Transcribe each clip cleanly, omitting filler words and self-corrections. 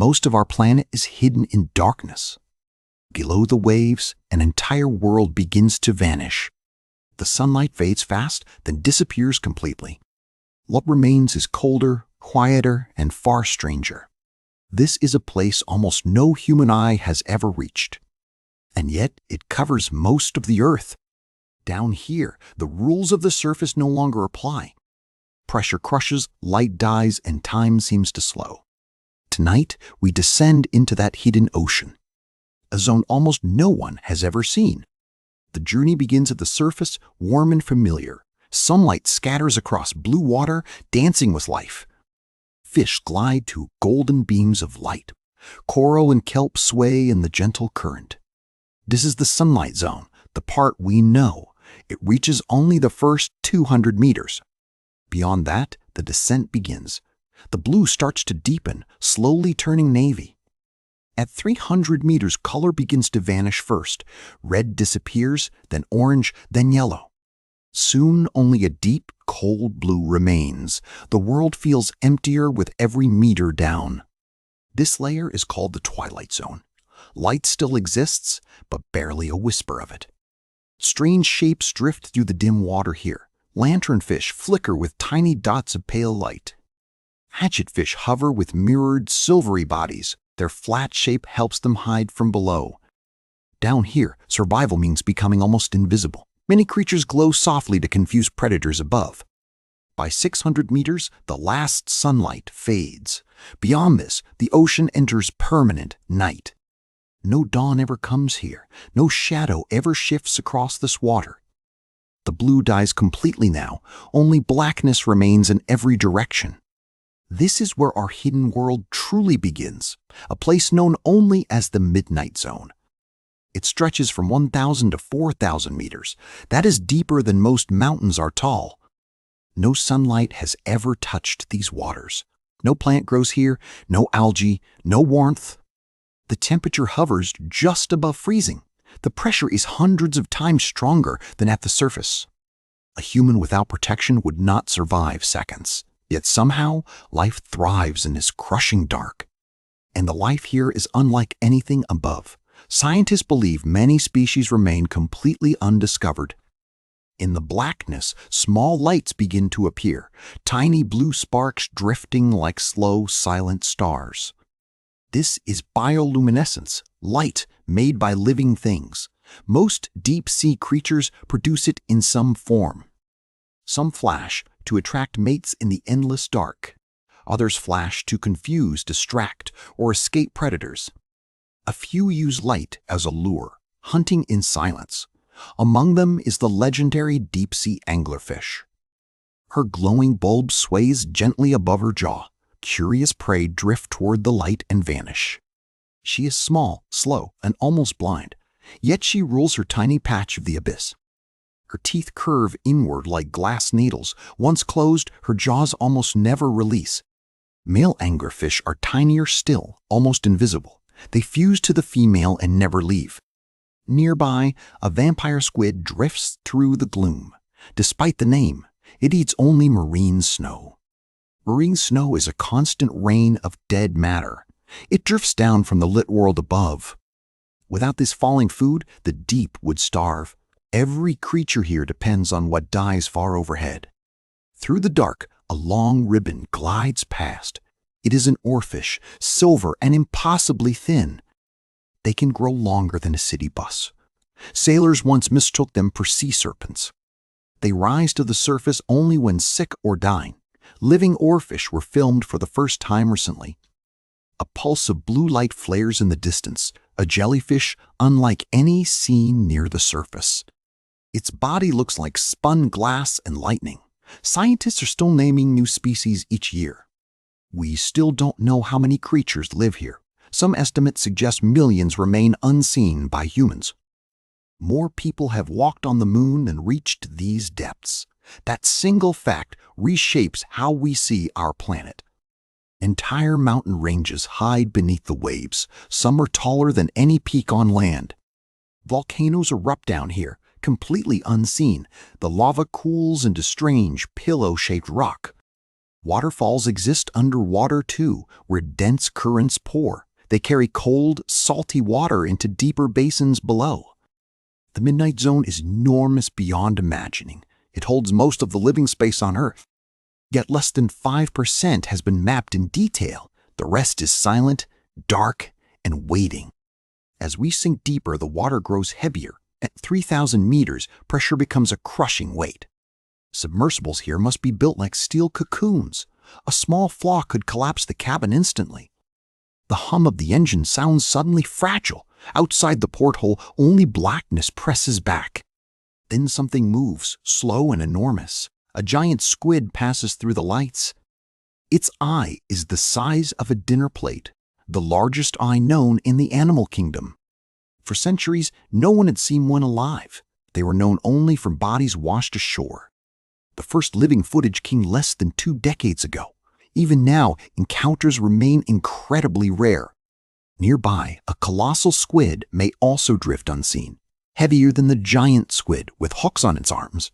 most of our planet is hidden in darkness. Below the waves, an entire world begins to vanish. The sunlight fades fast, then disappears completely. What remains is colder, quieter, and far stranger. This is a place almost no human eye has ever reached. And yet, it covers most of the Earth. Down here, the rules of the surface no longer apply. Pressure crushes, light dies, and time seems to slow. Tonight, we descend into that hidden ocean, a zone almost no one has ever seen. The journey begins at the surface, warm and familiar. Sunlight scatters across blue water, dancing with life. Fish glide to golden beams of light. Coral and kelp sway in the gentle current. This is the sunlight zone, the part we know. It reaches only the first 200 meters. Beyond that, the descent begins. The blue starts to deepen, slowly turning navy. At 300 meters, color begins to vanish first. Red disappears, then orange, then yellow. Soon, only a deep, cold blue remains. The world feels emptier with every meter down. This layer is called the twilight zone. Light still exists, but barely a whisper of it. Strange shapes drift through the dim water here. Lanternfish flicker with tiny dots of pale light. Hatchetfish hover with mirrored, silvery bodies. Their flat shape helps them hide from below. Down here, survival means becoming almost invisible. Many creatures glow softly to confuse predators above. By 600 meters, the last sunlight fades. Beyond this, the ocean enters permanent night. No dawn ever comes here. No shadow ever shifts across this water. The blue dies completely now. Only blackness remains in every direction. This is where our hidden world truly begins, a place known only as the Midnight Zone. It stretches from 1,000 to 4,000 meters. That is deeper than most mountains are tall. No sunlight has ever touched these waters. No plant grows here, no algae, no warmth. The temperature hovers just above freezing. The pressure is hundreds of times stronger than at the surface. A human without protection would not survive seconds. Yet somehow, life thrives in this crushing dark. And the life here is unlike anything above. Scientists believe many species remain completely undiscovered. In the blackness, small lights begin to appear, tiny blue sparks drifting like slow, silent stars. This is bioluminescence, light made by living things. Most deep-sea creatures produce it in some form. Some flash to attract mates in the endless dark. Others flash to confuse, distract, or escape predators. A few use light as a lure, hunting in silence. Among them is the legendary deep-sea anglerfish. Her glowing bulb sways gently above her jaw. Curious prey drift toward the light and vanish. She is small, slow, and almost blind, yet she rules her tiny patch of the abyss. Her teeth curve inward like glass needles. Once closed, her jaws almost never release. Male anglerfish are tinier still, almost invisible. They fuse to the female and never leave. Nearby, a vampire squid drifts through the gloom. Despite the name, it eats only marine snow. Marine snow is a constant rain of dead matter. It drifts down from the lit world above. Without this falling food, the deep would starve. Every creature here depends on what dies far overhead. Through the dark, a long ribbon glides past. It is an oarfish, silver and impossibly thin. They can grow longer than a city bus. Sailors once mistook them for sea serpents. They rise to the surface only when sick or dying. Living oarfish were filmed for the first time recently. A pulse of blue light flares in the distance, a jellyfish unlike any seen near the surface. Its body looks like spun glass and lightning. Scientists are still naming new species each year. We still don't know how many creatures live here. Some estimates suggest millions remain unseen by humans. More people have walked on the moon than reached these depths. That single fact reshapes how we see our planet. Entire mountain ranges hide beneath the waves. Some are taller than any peak on land. Volcanoes erupt down here, completely unseen. The lava cools into strange, pillow-shaped rock. Waterfalls exist underwater too, where dense currents pour. They carry cold, salty water into deeper basins below. The Midnight Zone is enormous beyond imagining. It holds most of the living space on Earth. Yet less than 5% has been mapped in detail. The rest is silent, dark, and waiting. As we sink deeper, the water grows heavier. At 3,000 meters, pressure becomes a crushing weight. Submersibles here must be built like steel cocoons. A small flaw could collapse the cabin instantly. The hum of the engine sounds suddenly fragile. Outside the porthole, only blackness presses back. Then something moves, slow and enormous. A giant squid passes through the lights. Its eye is the size of a dinner plate, the largest eye known in the animal kingdom. For centuries, no one had seen one alive. They were known only from bodies washed ashore. The first living footage came less than 2 decades ago. Even now, encounters remain incredibly rare. Nearby, a colossal squid may also drift unseen, heavier than the giant squid with hooks on its arms.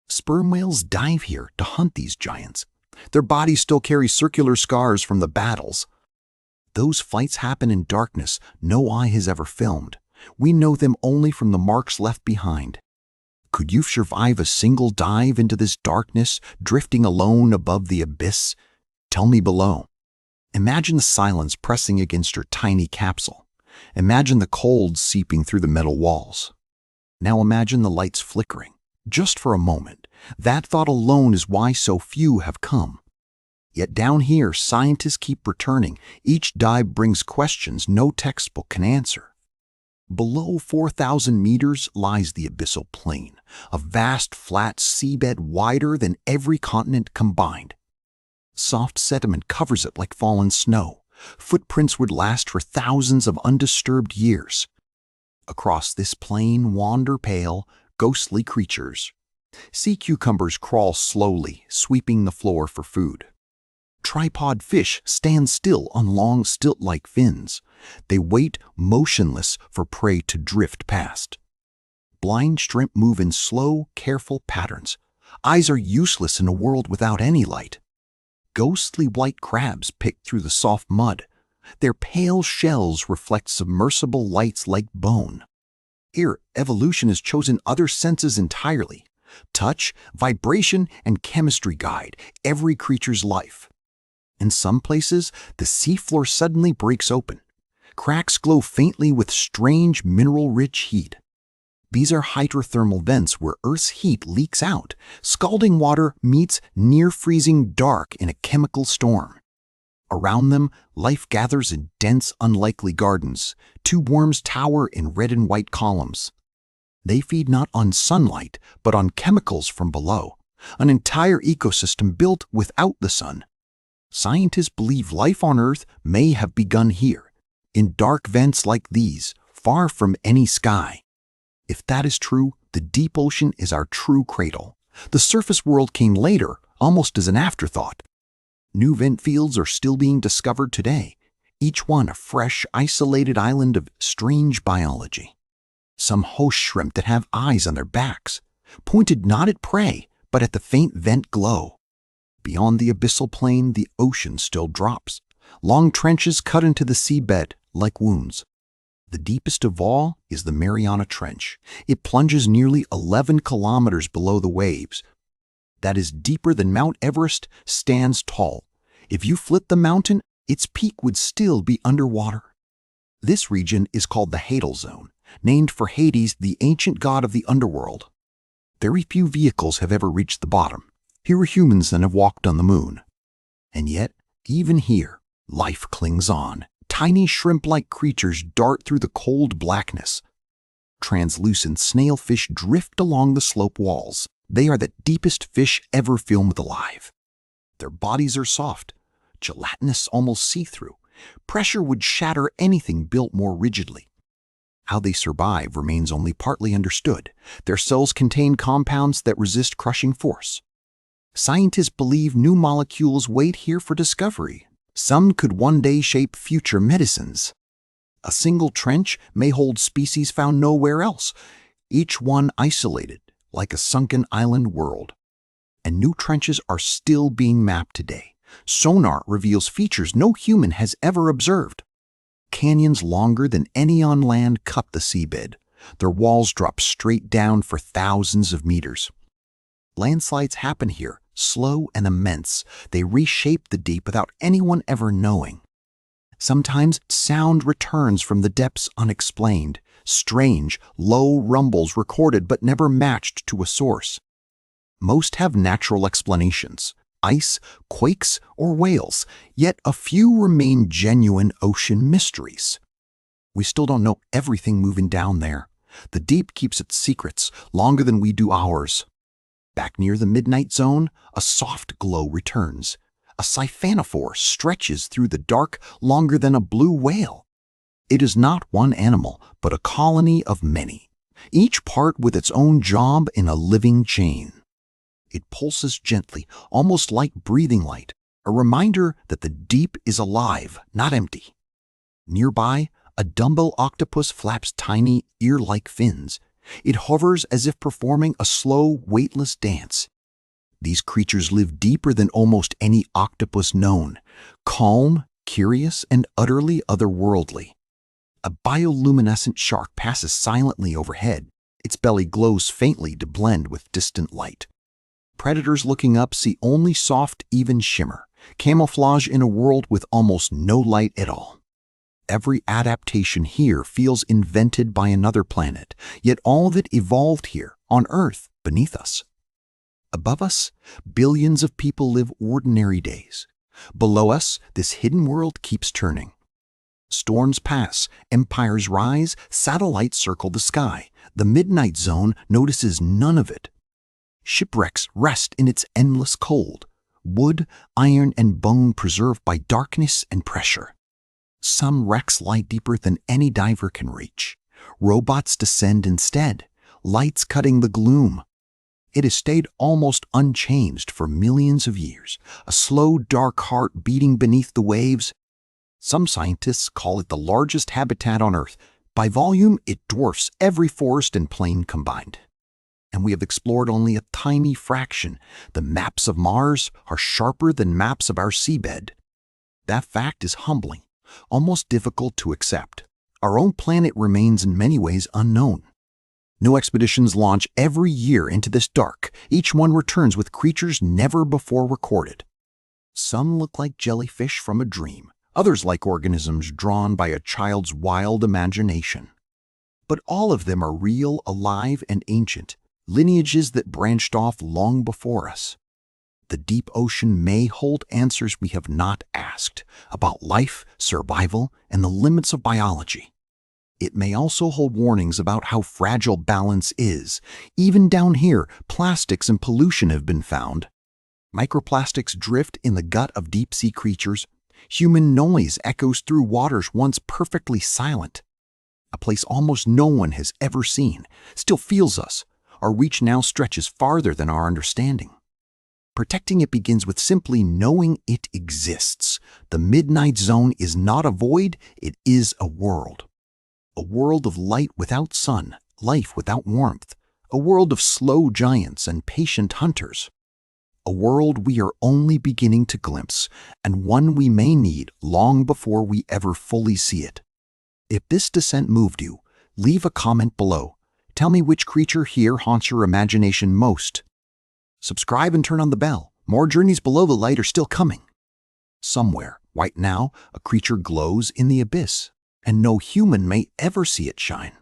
Sperm whales dive here to hunt these giants. Their bodies still carry circular scars from the battles. Those fights happen in darkness no eye has ever filmed. We know them only from the marks left behind. Could you survive a single dive into this darkness, drifting alone above the abyss? Tell me below. Imagine the silence pressing against your tiny capsule. Imagine the cold seeping through the metal walls. Now imagine the lights flickering. Just for a moment. That thought alone is why so few have come. Yet down here, scientists keep returning. Each dive brings questions no textbook can answer. Below 4,000 meters lies the abyssal plain, a vast flat seabed wider than every continent combined. Soft sediment covers it like fallen snow. Footprints would last for thousands of undisturbed years. Across this plain wander pale, ghostly creatures. Sea cucumbers crawl slowly, sweeping the floor for food. Tripod fish stand still on long stilt-like fins. They wait motionless for prey to drift past. Blind shrimp move in slow, careful patterns. Eyes are useless in a world without any light. Ghostly white crabs pick through the soft mud. Their pale shells reflect submersible lights like bone. Here, evolution has chosen other senses entirely. Touch, vibration, and chemistry guide every creature's life. In some places, the seafloor suddenly breaks open. Cracks glow faintly with strange mineral-rich heat. These are hydrothermal vents where Earth's heat leaks out. Scalding water meets near-freezing dark in a chemical storm. Around them, life gathers in dense, unlikely gardens. 2 worms tower in red and white columns. They feed not on sunlight, but on chemicals from below. An entire ecosystem built without the sun. Scientists believe life on Earth may have begun here, in dark vents like these, far from any sky. If that is true, the deep ocean is our true cradle. The surface world came later, almost as an afterthought. New vent fields are still being discovered today, each one a fresh, isolated island of strange biology. Some host shrimp that have eyes on their backs, pointed not at prey, but at the faint vent glow. Beyond the abyssal plain, the ocean still drops. Long trenches cut into the seabed like wounds. The deepest of all is the Mariana Trench. It plunges nearly 11 kilometers below the waves. That is deeper than Mount Everest stands tall. If you flit the mountain, its peak would still be underwater. This region is called the hadal zone, named for Hades, the ancient god of the underworld. Very few vehicles have ever reached the bottom. Fewer humans than have walked on the moon. And yet, even here, life clings on. Tiny shrimp-like creatures dart through the cold blackness. Translucent snailfish drift along the slope walls. They are the deepest fish ever filmed alive. Their bodies are soft, gelatinous, almost see-through. Pressure would shatter anything built more rigidly. How they survive remains only partly understood. Their cells contain compounds that resist crushing force. Scientists believe new molecules wait here for discovery. Some could one day shape future medicines. A single trench may hold species found nowhere else, each one isolated, like a sunken island world. and new trenches are still being mapped today. Sonar reveals features no human has ever observed. Canyons longer than any on land cut the seabed. Their walls drop straight down for thousands of meters. Landslides happen here, slow and immense. They reshape the deep without anyone ever knowing. Sometimes sound returns from the depths unexplained. Strange, low rumbles recorded but never matched to a source. Most have natural explanations: ice, quakes, or whales, yet a few remain genuine ocean mysteries. We still don't know everything moving down there. The deep keeps its secrets longer than we do ours. Back near the midnight zone, a soft glow returns. A siphonophore stretches through the dark longer than a blue whale. It is not one animal, but a colony of many, each part with its own job in a living chain. It pulses gently, almost like breathing light, a reminder that the deep is alive, not empty. Nearby, a dumbbell octopus flaps tiny, ear-like fins. It hovers as if performing a slow, weightless dance. These creatures live deeper than almost any octopus known, calm, curious, and utterly otherworldly. A bioluminescent shark passes silently overhead. Its belly glows faintly to blend with distant light. Predators looking up see only soft, even shimmer, camouflage in a world with almost no light at all. Every adaptation here feels invented by another planet, yet all of it evolved here, on Earth, beneath us. Above us, billions of people live ordinary days. Below us, this hidden world keeps turning. Storms pass, empires rise, satellites circle the sky. The midnight zone notices none of it. Shipwrecks rest in its endless cold. Wood, iron, and bone preserved by darkness and pressure. Some wrecks lie deeper than any diver can reach. Robots descend instead, lights cutting the gloom. It has stayed almost unchanged for millions of years, a slow, dark heart beating beneath the waves. Some scientists call it the largest habitat on Earth. By volume, it dwarfs every forest and plain combined. And we have explored only a tiny fraction. The maps of Mars are sharper than maps of our seabed. That fact is humbling, almost difficult to accept. Our own planet remains in many ways unknown. New expeditions launch every year into this dark. Each one returns with creatures never before recorded. Some look like jellyfish from a dream, others like organisms drawn by a child's wild imagination. But all of them are real, alive, and ancient, lineages that branched off long before us. The deep ocean may hold answers we have not asked about life, survival, and the limits of biology. It may also hold warnings about how fragile balance is. Even down here, plastics and pollution have been found. Microplastics drift in the gut of deep-sea creatures. Human noise echoes through waters once perfectly silent. A place almost no one has ever seen still feels us. Our reach now stretches farther than our understanding. Protecting it begins with simply knowing it exists. The midnight zone is not a void, it is a world. A world of light without sun, life without warmth. A world of slow giants and patient hunters. A world we are only beginning to glimpse, and one we may need long before we ever fully see it. If this descent moved you, leave a comment below. Tell me which creature here haunts your imagination most. Subscribe and turn on the bell. More journeys below the light are still coming. Somewhere, right now, a creature glows in the abyss, and no human may ever see it shine.